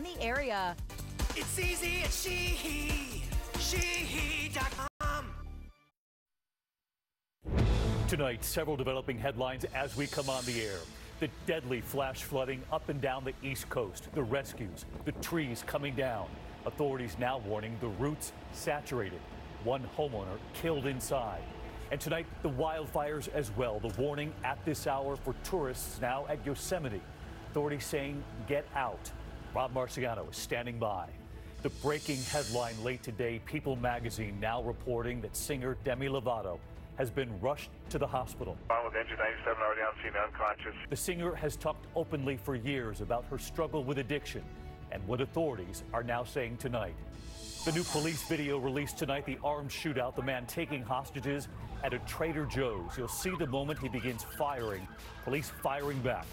in the area. It's easy at shehe.com. Tonight, several developing headlines as we come on the air. The deadly flash flooding up and down the East Coast, the rescues, the trees coming down. Authorities now warning the roots saturated. One homeowner killed inside. And tonight, the wildfires as well. The warning at this hour for tourists now at Yosemite. Authorities saying get out. Rob Marciano is standing by. The breaking headline late today, People magazine now reporting that singer Demi Lovato has been rushed to the hospital. With engine 97 already on scene, unconscious. The singer has talked openly for years about her struggle with addiction and what authorities are now saying tonight. The new police video released tonight, the armed shootout, the man taking hostages at a Trader Joe's. You'll see the moment he begins firing, police firing back.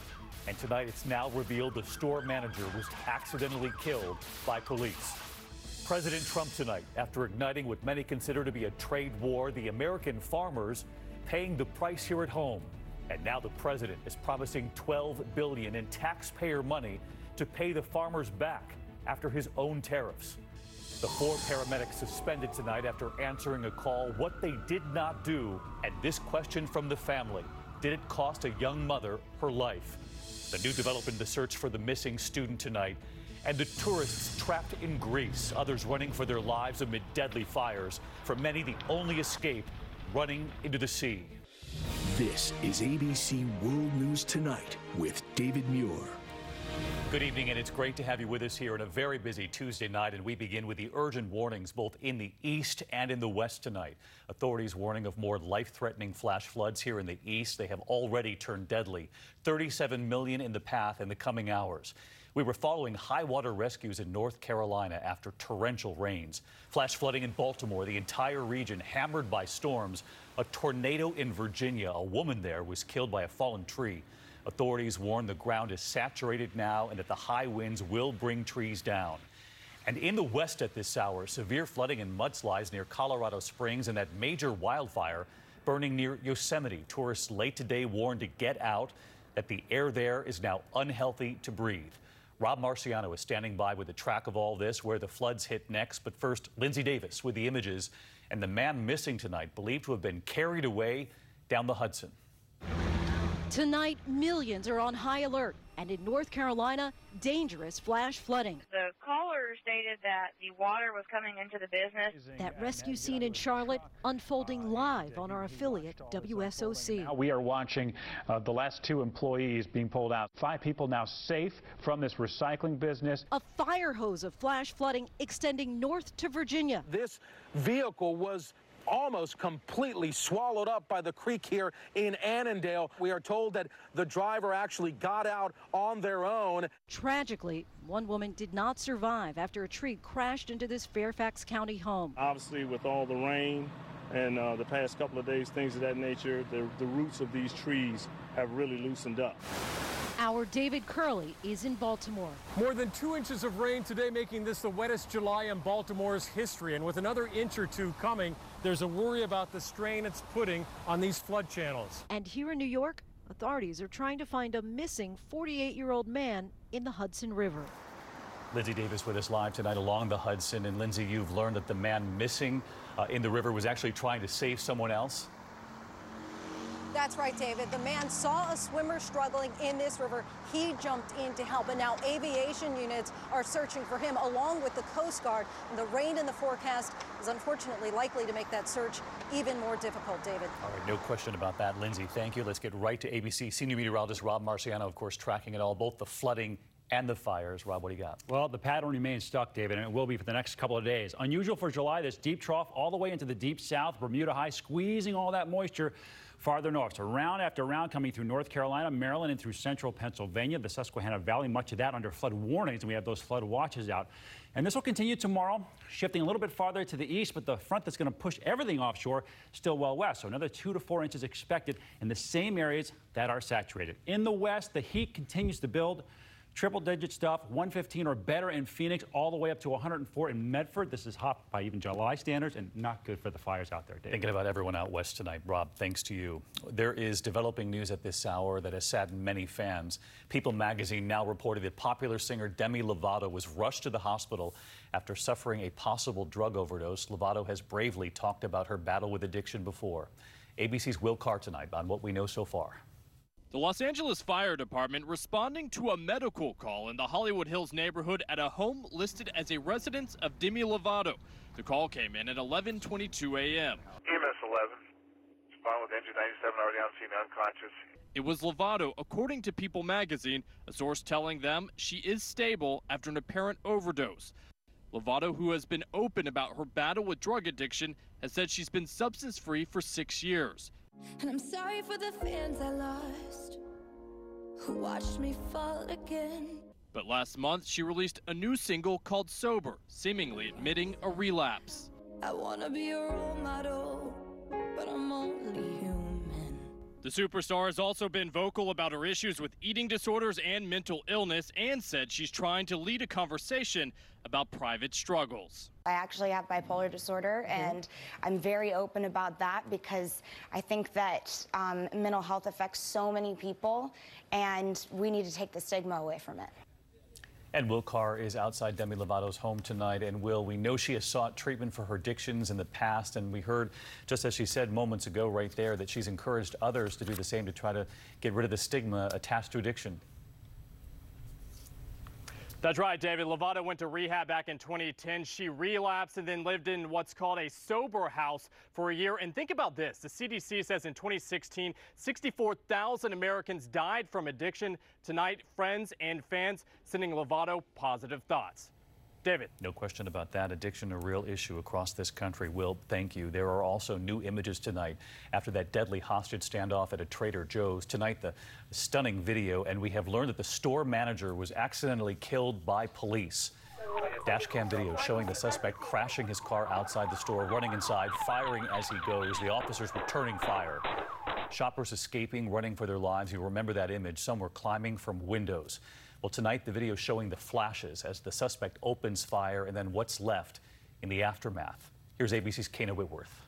And tonight it's now revealed the store manager was accidentally killed by police. President Trump tonight, after igniting what many consider to be a trade war, the American farmers paying the price here at home. And now the president is promising $12 billion in taxpayer money to pay the farmers back after his own tariffs. The 4 paramedics suspended tonight after answering a call, what they did not do. And this question from the family: did it cost a young mother her life? The new development, the search for the missing student tonight. And the tourists trapped in Greece, others running for their lives amid deadly fires. For many, the only escape, running into the sea. This is ABC World News Tonight with David Muir. Good evening, and it's great to have you with us here on a very busy Tuesday night. And we begin with the urgent warnings both in the east and in the west tonight. Authorities warning of more life-threatening flash floods here in the east. They have already turned deadly. 37 million in the path in the coming hours. We were following high water rescues in North Carolina after torrential rains. Flash flooding in Baltimore, the entire region hammered by storms. A tornado in Virginia. A woman there was killed by a fallen tree. Authorities warn the ground is saturated now and that the high winds will bring trees down. And in the west at this hour, severe flooding and mudslides near Colorado Springs and that major wildfire burning near Yosemite. Tourists late today warned to get out, that the air there is now unhealthy to breathe. Rob Marciano is standing by with a track of all this, where the floods hit next. But first, Lindsay Davis with the images and the man missing tonight, believed to have been carried away down the Hudson. Tonight, millions are on high alert, and in North Carolina, dangerous flash flooding. The caller stated that the water was coming into the business. That rescue scene in Charlotte unfolding live on our affiliate, WSOC. Now we are watching the last 2 employees being pulled out. 5 people now safe from this recycling business. A fire hose of flash flooding extending north to Virginia. This vehicle was almost completely swallowed up by the creek here in Annandale. We are told that the driver actually got out on their own. Tragically, one woman did not survive after a tree crashed into this Fairfax County home. Obviously, with all the rain and the past couple of days, things of that nature, the roots of these trees have really loosened up. Our David Curley is in Baltimore. More than 2 inches of rain today, making this the wettest July in Baltimore's history. And with another inch or 2 coming, there's a worry about the strain it's putting on these flood channels. And here in New York, authorities are trying to find a missing 48-year-old man in the Hudson River. Lindsay Davis with us live tonight along the Hudson. And Lindsay, you've learned that the man missing in the river was actually trying to save someone else. That's right, David. The man saw a swimmer struggling in this river. He jumped in to help, and now aviation units are searching for him along with the Coast Guard. And the rain in the forecast is unfortunately likely to make that search even more difficult, David. All right, no question about that, Lindsay. Thank you. Let's get right to ABC. Senior meteorologist Rob Marciano, of course, tracking it all, both the flooding and the fires. Rob, what do you got? Well, the pattern remains stuck, David, and it will be for the next couple of days. Unusual for July, this deep trough all the way into the deep south, Bermuda High, squeezing all that moisture farther north. So round after round coming through North Carolina, Maryland, and through central Pennsylvania, the Susquehanna Valley, much of that under flood warnings, and we have those flood watches out. And this will continue tomorrow, shifting a little bit farther to the east, but the front that's going to push everything offshore still well west. So another 2 to 4 inches expected in the same areas that are saturated. In the west, the heat continues to build. Triple-digit stuff, 115 or better in Phoenix, all the way up to 104 in Medford. This is hot by even July standards and not good for the fires out there, Dave. Thinking about everyone out west tonight, Rob, thanks to you. There is developing news at this hour that has saddened many fans. People magazine now reported that popular singer Demi Lovato was rushed to the hospital after suffering a possible drug overdose. Lovato has bravely talked about her battle with addiction before. ABC's Will Carr tonight on what we know so far. The Los Angeles Fire Department responding to a medical call in the Hollywood Hills neighborhood at a home listed as a residence of Demi Lovato. The call came in at 11:22 a.m. EMS 11. Respond with engine 97 already on scene, unconscious. It was Lovato, according to People magazine, a source telling them she is stable after an apparent overdose. Lovato, who has been open about her battle with drug addiction, has said she's been substance-free for 6 years. And I'm sorry for the fans I lost, who watched me fall again. But last month, she released a new single called Sober, seemingly admitting a relapse. I wanna be a role model, but I'm only human. The superstar has also been vocal about her issues with eating disorders and mental illness, and said she's trying to lead a conversation about private struggles. I actually have bipolar disorder, and I'm very open about that because I think that mental health affects so many people, and we need to take the stigma away from it. And Will Carr is outside Demi Lovato's home tonight. And Will, we know she has sought treatment for her addictions in the past, and we heard, just as she said moments ago right there, that she's encouraged others to do the same to try to get rid of the stigma attached to addiction. That's right, David. Lovato went to rehab back in 2010. She relapsed and then lived in what's called a sober house for a year. And think about this. The CDC says in 2016, 64,000 Americans died from addiction. Tonight, friends and fans sending Lovato positive thoughts. David. No question about that. Addiction, a real issue across this country. Will, thank you. There are also new images tonight after that deadly hostage standoff at a Trader Joe's. Tonight, the stunning video, and we have learned that the store manager was accidentally killed by police. Dashcam video showing the suspect crashing his car outside the store, running inside, firing as he goes. The officers returning fire. Shoppers escaping, running for their lives. You remember that image. Some were climbing from windows. Well, tonight, the video showing the flashes as the suspect opens fire and then what's left in the aftermath. Here's ABC's Kayna Whitworth.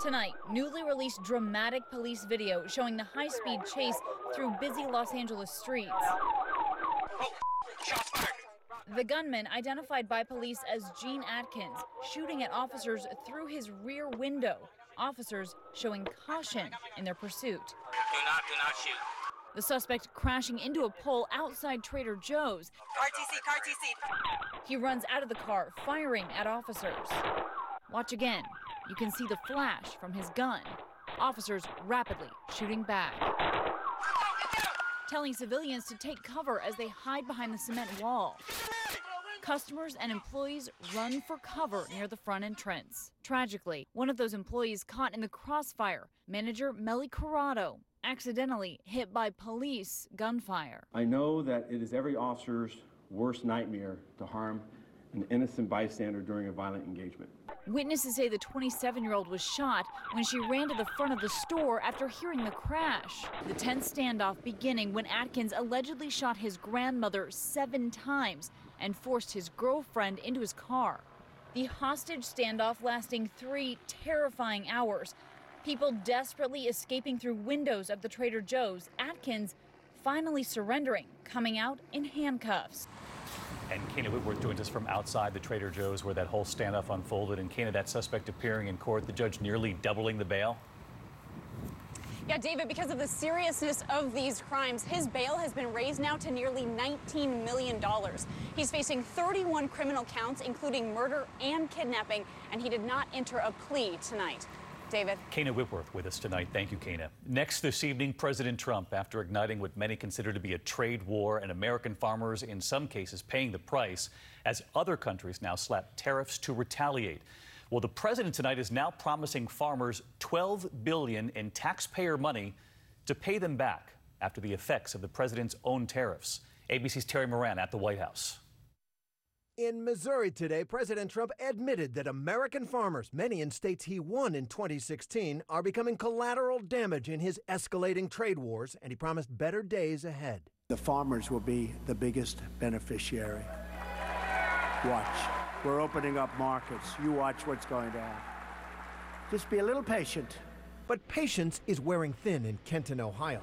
Tonight, newly released dramatic police video showing the high-speed chase through busy Los Angeles streets. The gunman, identified by police as Gene Atkins, shooting at officers through his rear window. Officers showing caution in their pursuit. Do not shoot. The suspect crashing into a pole outside Trader Joe's. Car TC. He runs out of the car, firing at officers. Watch again. You can see the flash from his gun. Officers rapidly shooting back, telling civilians to take cover as they hide behind the cement wall. Customers and employees run for cover near the front entrance. Tragically, one of those employees caught in the crossfire, manager Melly Corrado, accidentally hit by police gunfire. I know that it is every officer's worst nightmare to harm an innocent bystander during a violent engagement. Witnesses say the 27-year-old was shot when she ran to the front of the store after hearing the crash. The tense standoff beginning when Atkins allegedly shot his grandmother 7 times and forced his girlfriend into his car. The hostage standoff lasting 3 terrifying hours. People desperately escaping through windows of the Trader Joe's. Atkins finally surrendering, coming out in handcuffs. And Kayna Whitworth joins us from outside the Trader Joe's where that whole standoff unfolded. And Kayna, that suspect appearing in court, the judge nearly doubling the bail. Yeah, David, because of the seriousness of these crimes, his bail has been raised now to nearly $19 million. He's facing 31 criminal counts, including murder and kidnapping, and he did not enter a plea tonight. David. Kayna Whitworth with us tonight. Thank you, Kayna. Next this evening, President Trump, after igniting what many consider to be a trade war and American farmers in some cases paying the price as other countries now slap tariffs to retaliate. Well, the president tonight is now promising farmers $12 billion in taxpayer money to pay them back after the effects of the president's own tariffs. ABC's Terry Moran at the White House. In Missouri today, President Trump admitted that American farmers, many in states he won in 2016, are becoming collateral damage in his escalating trade wars, and he promised better days ahead. The farmers will be the biggest beneficiary. Watch. We're opening up markets. You watch what's going to happen. Just be a little patient. But patience is wearing thin in Kenton, Ohio,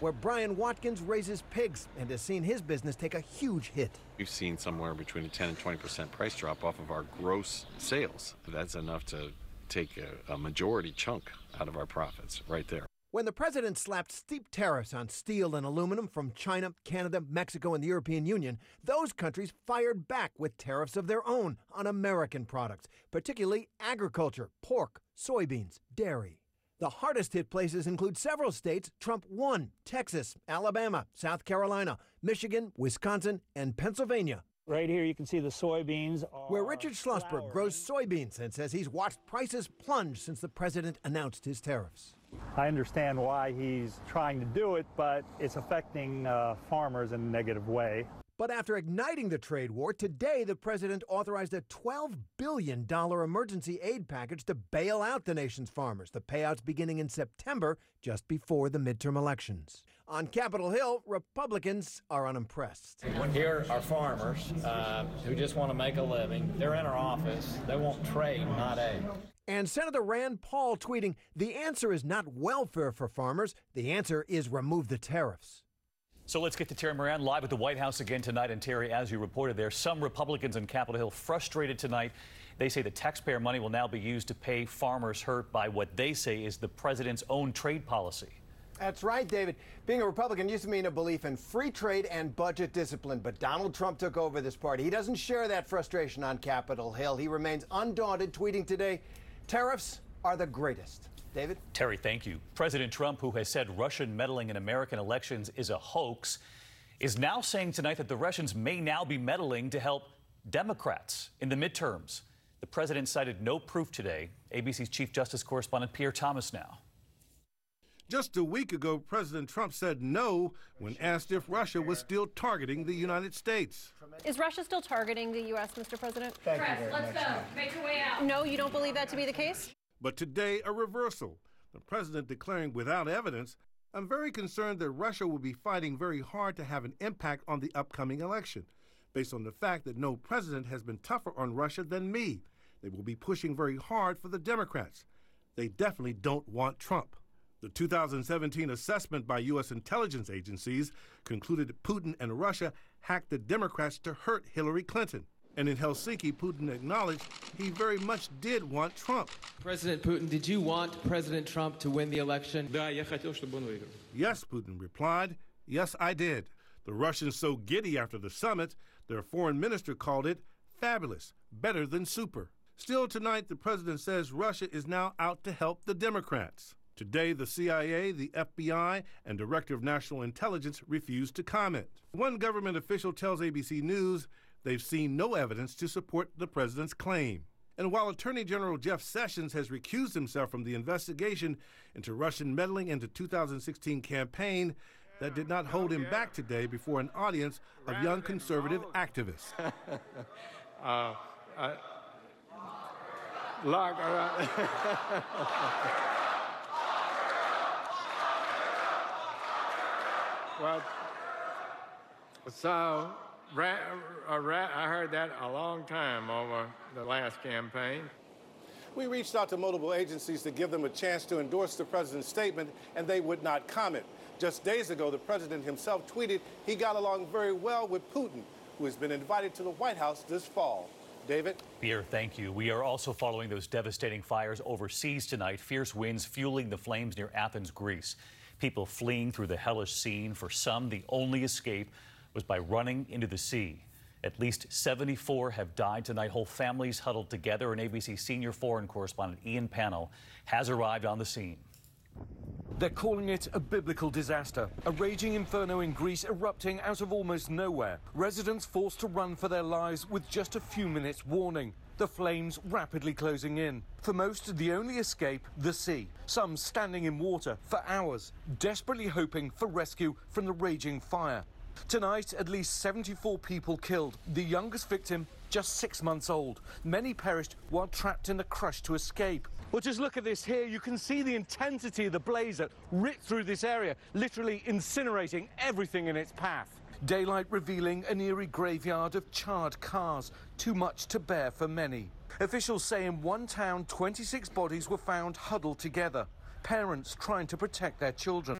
where Brian Watkins raises pigs and has seen his business take a huge hit. We've seen somewhere between a 10 and 20% price drop off of our gross sales. That's enough to take a majority chunk out of our profits right there. When the president slapped steep tariffs on steel and aluminum from China, Canada, Mexico, and the European Union, those countries fired back with tariffs of their own on American products, particularly agriculture, pork, soybeans, dairy. The hardest hit places include several states Trump won: Texas, Alabama, South Carolina, Michigan, Wisconsin, and Pennsylvania. Right here you can see the soybeans where Richard Schlossberg grows soybeans and says he's watched prices plunge since the president announced his tariffs. I understand why he's trying to do it, but it's affecting farmers in a negative way. But after igniting the trade war, today the president authorized a $12 billion emergency aid package to bail out the nation's farmers, the payouts beginning in September, just before the midterm elections. On Capitol Hill, Republicans are unimpressed. Here are farmers who just want to make a living. They're in our office. They want trade, not aid. And Senator Rand Paul tweeting, the answer is not welfare for farmers. The answer is remove the tariffs. So let's get to Terry Moran live at the White House again tonight. And Terry, as you reported there, some Republicans in Capitol Hill frustrated tonight. They say the taxpayer money will now be used to pay farmers hurt by what they say is the president's own trade policy. That's right, David. Being a Republican used to mean a belief in free trade and budget discipline, but Donald Trump took over this party. He doesn't share that frustration on Capitol Hill. He remains undaunted, tweeting today, tariffs are the greatest. David? Terry, thank you. President Trump, who has said Russian meddling in American elections is a hoax, is now saying tonight that the Russians may now be meddling to help Democrats in the midterms. The president cited no proof today. ABC's Chief Justice correspondent Pierre Thomas now. Just a week ago, President Trump said no when asked if Russia was still targeting the United States. Is Russia still targeting the U.S., Mr. President? Press, let's go. Make your way out. No, you don't believe that to be the case? But today, a reversal. The president declaring without evidence, I'm very concerned that Russia will be fighting very hard to have an impact on the upcoming election, based on the fact that no president has been tougher on Russia than me. They will be pushing very hard for the Democrats. They definitely don't want Trump. The 2017 assessment by U.S. intelligence agencies concluded that Putin and Russia hacked the Democrats to hurt Hillary Clinton. And in Helsinki, Putin acknowledged he very much did want Trump. President Putin, did you want President Trump to win the election? Yes, Putin replied. Yes, I did. The Russians so giddy after the summit, their foreign minister called it fabulous, better than super. Still tonight, the president says Russia is now out to help the Democrats. Today, the CIA, the FBI, and Director of National Intelligence refused to comment. One government official tells ABC News they've seen no evidence to support the president's claim. And while Attorney General Jeff Sessions has recused himself from the investigation into Russian meddling in the 2016 campaign, that did not hold him back today before an audience of young conservative activists. Well, so I heard that a long time over the last campaign. We reached out to multiple agencies to give them a chance to endorse the president's statement, and they would not comment. Just days ago, the president himself tweeted he got along very well with Putin, who has been invited to the White House this fall. David? Pierre, thank you. We are also following those devastating fires overseas tonight. Fierce winds fueling the flames near Athens, Greece. People fleeing through the hellish scene. For some, the only escape was by running into the sea. At least 74 have died tonight. Whole families huddled together. And ABC senior foreign correspondent Ian Pannell has arrived on the scene. They're calling it a biblical disaster. A raging inferno in Greece erupting out of almost nowhere. Residents forced to run for their lives with just a few minutes warning. The flames rapidly closing in. For most, the only escape, the sea. Some standing in water for hours, desperately hoping for rescue from the raging fire. Tonight, at least 74 people killed. The youngest victim, just 6 months old. Many perished while trapped in the crush to escape. Well, just look at this here. You can see the intensity of the blaze that ripped through this area, literally incinerating everything in its path. Daylight revealing an eerie graveyard of charred cars, too much to bear for many. Officials say in one town, 26 bodies were found huddled together, parents trying to protect their children.